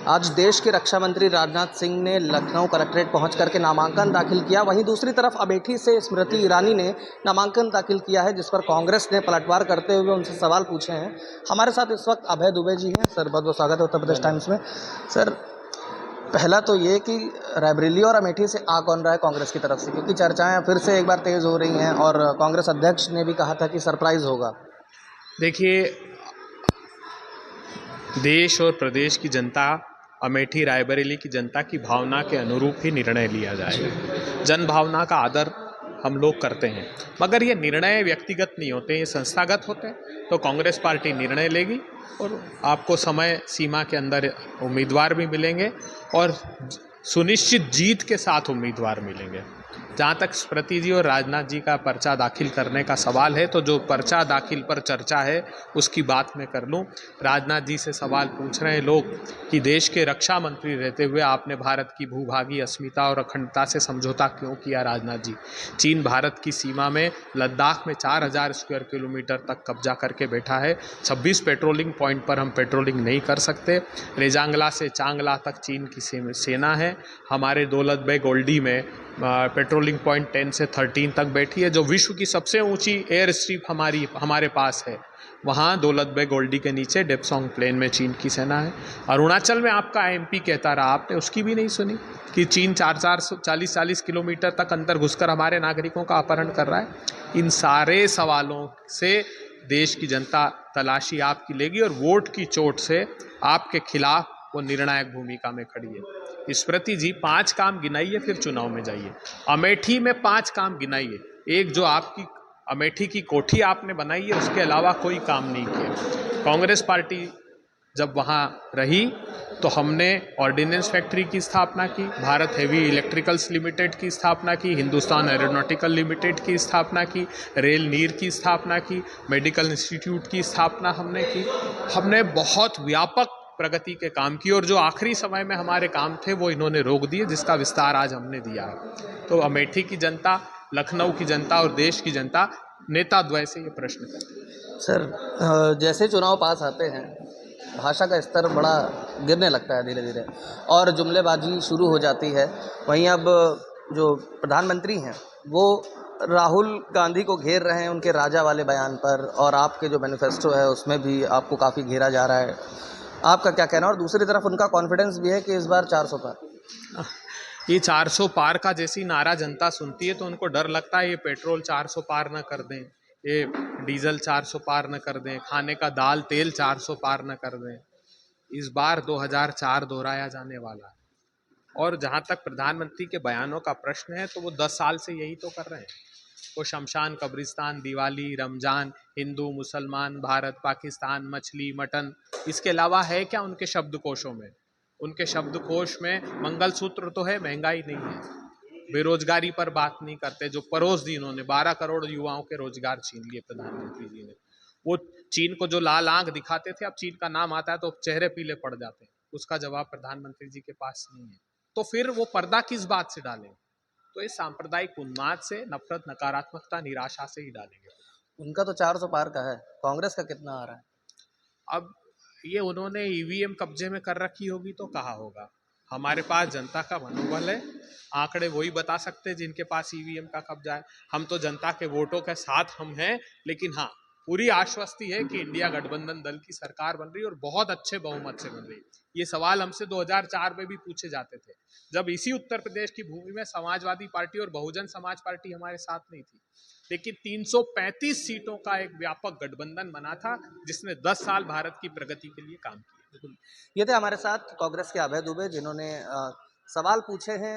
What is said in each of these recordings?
आज देश के रक्षा मंत्री राजनाथ सिंह ने लखनऊ कलेक्ट्रेट पहुंच करके नामांकन दाखिल किया। वहीं दूसरी तरफ अमेठी से स्मृति ईरानी ने नामांकन दाखिल किया है, जिस पर कांग्रेस ने पलटवार करते हुए उनसे सवाल पूछे हैं। हमारे साथ इस वक्त अभय दुबे जी हैं। सर, बहुत बहुत स्वागत है उत्तर प्रदेश टाइम्स में। सर, पहला तो ये कि रायबरेली और अमेठी से आ कौन रहा है कांग्रेस की तरफ से, क्योंकि चर्चाएं फिर से एक बार तेज हो रही हैं और कांग्रेस अध्यक्ष ने भी कहा था कि सरप्राइज होगा। देखिए, देश और प्रदेश की जनता, अमेठी रायबरेली की जनता की भावना के अनुरूप ही निर्णय लिया जाएगा। जन भावना का आदर हम लोग करते हैं, मगर ये निर्णय व्यक्तिगत नहीं होते, ये संस्थागत होते हैं। तो कांग्रेस पार्टी निर्णय लेगी और आपको समय सीमा के अंदर उम्मीदवार भी मिलेंगे और सुनिश्चित जीत के साथ उम्मीदवार मिलेंगे। जहाँ तक स्मृति जी और राजनाथ जी का पर्चा दाखिल करने का सवाल है, तो जो पर्चा दाखिल पर चर्चा है उसकी बात मैं कर लूँ। राजनाथ जी से सवाल पूछ रहे हैं लोग कि देश के रक्षा मंत्री रहते हुए आपने भारत की भूभागी अस्मिता और अखंडता से समझौता क्यों किया। राजनाथ जी, चीन भारत की सीमा में लद्दाख में 4000 स्क्वायर किलोमीटर तक कब्जा करके बैठा है। 26 पेट्रोलिंग पॉइंट पर हम पेट्रोलिंग नहीं कर सकते। रेजांगला से चांगला तक चीन की सेना है। हमारे दौलत बेग ओल्डी में पेट्रोलिंग पॉइंट 10 से 13 तक बैठी है। जो विश्व की सबसे ऊंची एयर स्ट्रिप हमारे पास है, वहाँ दौलत बेग ओल्डी के नीचे डेप्सोंग प्लेन में चीन की सेना है। अरुणाचल में आपका एमपी कहता रहा, आपने उसकी भी नहीं सुनी कि चीन 40 किलोमीटर तक अंदर घुसकर हमारे नागरिकों का अपहरण कर रहा है। इन सारे सवालों से देश की जनता तलाशी आपकी लेगी और वोट की चोट से आपके खिलाफ वो निर्णायक भूमिका में खड़ी है। स्मृति जी, 5 काम गिनाइए फिर चुनाव में जाइए। अमेठी में 5 काम गिनाइए। एक, जो आपकी अमेठी की कोठी आपने बनाई है, उसके अलावा कोई काम नहीं किया। कांग्रेस पार्टी जब वहाँ रही तो हमने ऑर्डिनेंस फैक्ट्री की स्थापना की, भारत हेवी इलेक्ट्रिकल्स लिमिटेड की स्थापना की, हिंदुस्तान एरोनॉटिकल लिमिटेड की स्थापना की, रेल नीर की स्थापना की, मेडिकल इंस्टीट्यूट की स्थापना हमने की। हमने बहुत व्यापक प्रगति के काम किए और जो आखिरी समय में हमारे काम थे वो इन्होंने रोक दिए, जिसका विस्तार आज हमने दिया है। तो अमेठी की जनता, लखनऊ की जनता और देश की जनता नेता द्वय से ये प्रश्न करती है। सर, जैसे चुनाव पास आते हैं, भाषा का स्तर बड़ा गिरने लगता है धीरे धीरे और जुमलेबाजी शुरू हो जाती है। वहीं अब जो प्रधानमंत्री हैं वो राहुल गांधी को घेर रहे हैं उनके राजा वाले बयान पर, और आपके जो मैनिफेस्टो है उसमें भी आपको काफ़ी घेरा जा रहा है। आपका क्या कहना है? और दूसरी तरफ उनका कॉन्फिडेंस भी है कि इस बार 400 पार। ये 400 पार का जैसी नारा जनता सुनती है तो उनको डर लगता है ये पेट्रोल 400 पार न कर दें, ये डीजल 400 पार न कर दें, खाने का दाल तेल 400 पार न कर दें। इस बार 2004 दोहराया जाने वाला है। और जहाँ तक प्रधानमंत्री के बयानों का प्रश्न है, तो वो 10 साल से यही तो कर रहे हैं। वो शमशान, कब्रिस्तान, दिवाली, रमजान, हिंदू मुसलमान, भारत पाकिस्तान, मछली मटन, इसके अलावा है क्या उनके शब्दकोशों में? उनके शब्दकोश में मंगलसूत्र तो है, महंगाई नहीं है। बेरोजगारी पर बात नहीं करते, जो परोस दी उन्होंने। 12 करोड़ युवाओं के रोजगार छीन लिए प्रधानमंत्री जी ने। वो चीन को जो लाल आंख दिखाते थे, अब चीन का नाम आता है तो चेहरे पीले पड़ जाते हैं। उसका जवाब प्रधानमंत्री जी के पास नहीं है। तो फिर वो पर्दा किस बात से डालें? तो ये सांप्रदायिक उन्माद से, नफरत, नकारात्मकता, निराशा से ही डालेंगे। उनका तो 400 पार का है, कांग्रेस का कितना आ रहा है? अब ये उन्होंने ईवीएम कब्जे में कर रखी होगी तो कहा होगा। हमारे पास जनता का मनोबल है, आंकड़े वही बता सकते हैं जिनके पास ईवीएम का कब्जा है। हम तो जनता के वोटों के साथ हम हैं, लेकिन हाँ, पूरी आश्वस्ति है कि इंडिया गठबंधन दल की सरकार बन रही है और बहुत अच्छे बहुमत से बन रही है। ये सवाल हमसे 2004 में भी पूछे जाते थे, जब इसी उत्तर प्रदेश की भूमि में समाजवादी पार्टी और बहुजन समाज पार्टी हमारे साथ नहीं थी। लेकिन 335 सीटों का एक व्यापक गठबंधन बना था, जिसने 10 साल भारत की प्रगति के लिए काम किया। बिल्कुल। ये थे हमारे साथ कांग्रेस के अभय दुबे, जिन्होंने सवाल पूछे हैं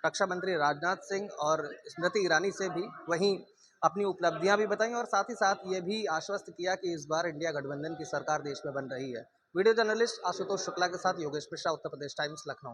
रक्षा मंत्री राजनाथ सिंह और स्मृति ईरानी से भी। वहीं अपनी उपलब्धियां भी बताई और साथ ही साथ ये भी आश्वस्त किया कि इस बार इंडिया गठबंधन की सरकार देश में बन रही है। वीडियो जर्नलिस्ट आशुतोष शुक्ला के साथ योगेश मिश्रा, उत्तर प्रदेश टाइम्स, लखनऊ।